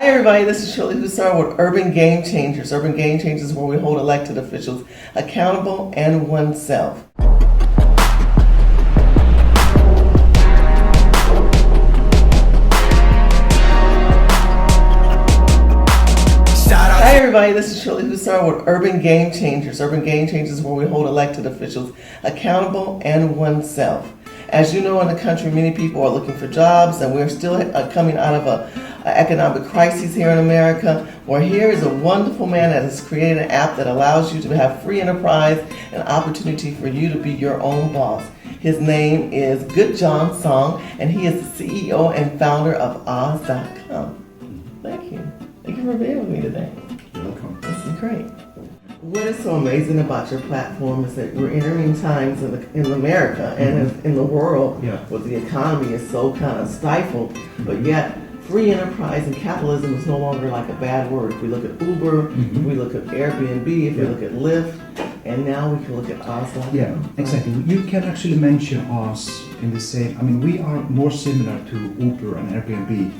Hi everybody, this is Shirley Husar with Urban Game Changers. Urban Game Changers is where we hold elected officials accountable and oneself. Hi everybody, this is Shirley Husar with Urban Game Changers. Urban Game Changers is where we hold elected officials accountable and oneself. As you know, in the country, many people are looking for jobs, and we're still coming out of an economic crisis here in America. Where here is a wonderful man that has created an app that allows you to have free enterprise and opportunity for you to be your own boss. His name is Gudjonsson, and he is the CEO and founder of Oz.com. Thank you. Thank you for being with me today. You're welcome. This is great. What is so amazing about your platform is that we're entering times in America and in the world where the economy is so kind of stifled, but yet free enterprise and capitalism is no longer like a bad word. If we look at Uber, if we look at AirBNB, if we look at Lyft, and now we can look at Oz.com. Yeah, exactly. You can actually mention us in the same, I mean, we are more similar to Uber and AirBNB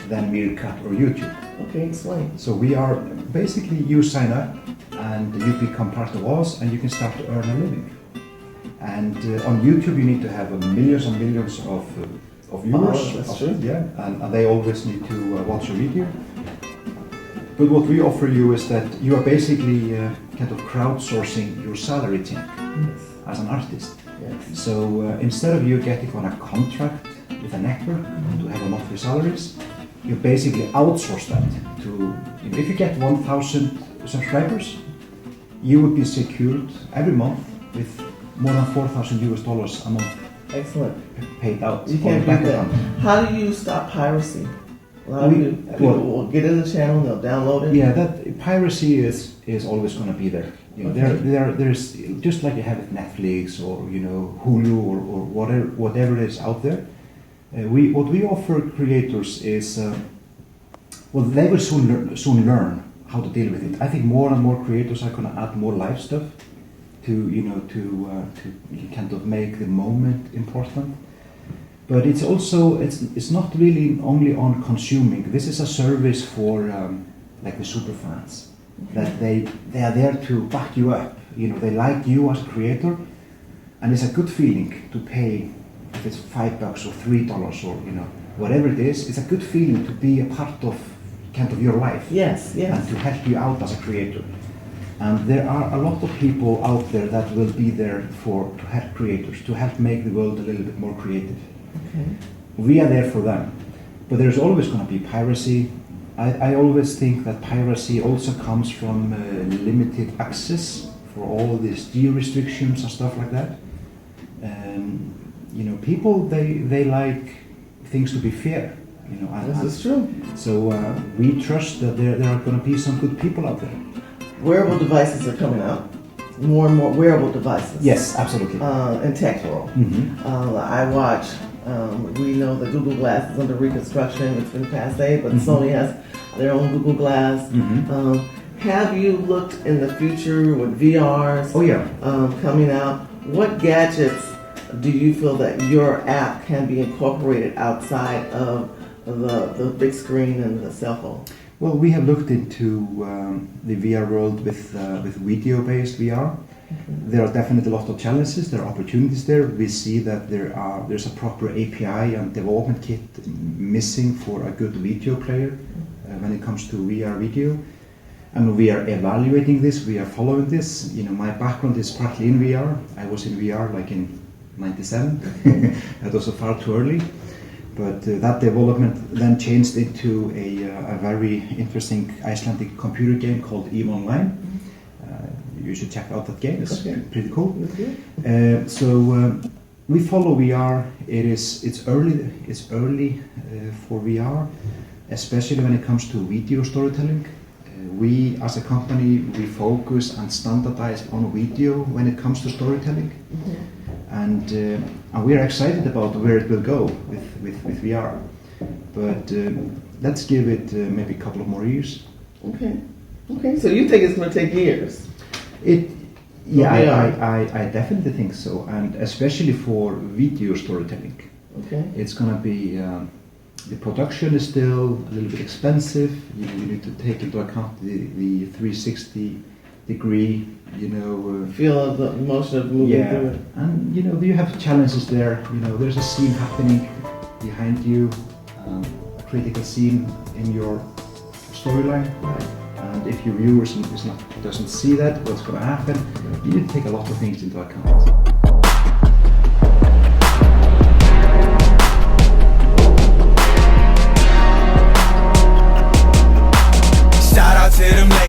than Meerkat or YouTube. Okay, explain. So we are, basically you sign up and you become part of us and you can start to earn a living. And on YouTube you need to have millions and millions of viewers. Oh, that's true. Yeah, and they always need to watch your video. But what we offer you is that you are basically kind of crowdsourcing your salary check as an artist. Yes. So instead of you getting on a contract with a network to have a monthly salaries, you basically outsource that to, if you get 1,000 subscribers, you would be secured every month with more than $4,000 a month. Excellent. Paid out. You can't beat that. How do you stop piracy? A lot of people will get in the channel and they'll download it. Yeah, that piracy is always going to be there. You know, there's just like you have with Netflix or Hulu or whatever is out there. What we offer creators is they will soon learn how to deal with it. I think more and more creators are going to add more live stuff to kind of make the moment important. But it's also it's not really only on consuming. This is a service for like the super fans, that they are there to back you up. They like you as a creator, and it's a good feeling to pay. If it's $5 or $3 or whatever it is, it's a good feeling to be a part of kind of your life. Yes. And to help you out as a creator. And there are a lot of people out there that will be there to help creators, to help make the world a little bit more creative. Okay. We are there for them. But there's always going to be piracy. I always think that piracy also comes from limited access for all these geo restrictions and stuff like that. People they like things to be fair. This is true. So we trust that there are going to be some good people out there. Wearable devices are coming out. More and more wearable devices. Yes, absolutely. In tech world. I watch. We know the Google Glass is under reconstruction. It's been passé, but Sony has their own Google Glass. Have you looked in the future with VRs? Oh yeah. Coming out? What gadgets do you feel that your app can be incorporated outside of the big screen and the cell phone? Well, we have looked into the VR world with video-based VR. There are definitely a lot of challenges. There are opportunities there. We see that there's a proper API and development kit missing for a good video player when it comes to VR video. And we are evaluating this. We are following this. My background is partly in VR. I was in VR like in '97. That was far too early. But that development then changed into a very interesting Icelandic computer game called EVE Online. You should check out that game. It's pretty cool. We follow VR. It's early for VR, especially when it comes to video storytelling. We as a company, we focus and standardize on video when it comes to storytelling. And we are excited about where it will go with VR. But let's give it maybe a couple of more years. Okay. So you think it's going to take years? I definitely think so, and especially for video storytelling. Okay. It's going to be The production is still a little bit expensive. You need to take into account the 360 degree, feel of the motion of moving through it. And you have challenges there. There's a scene happening behind you, a critical scene in your storyline. Right. And if your viewers doesn't see that, what's going to happen? You need to take a lot of things into account.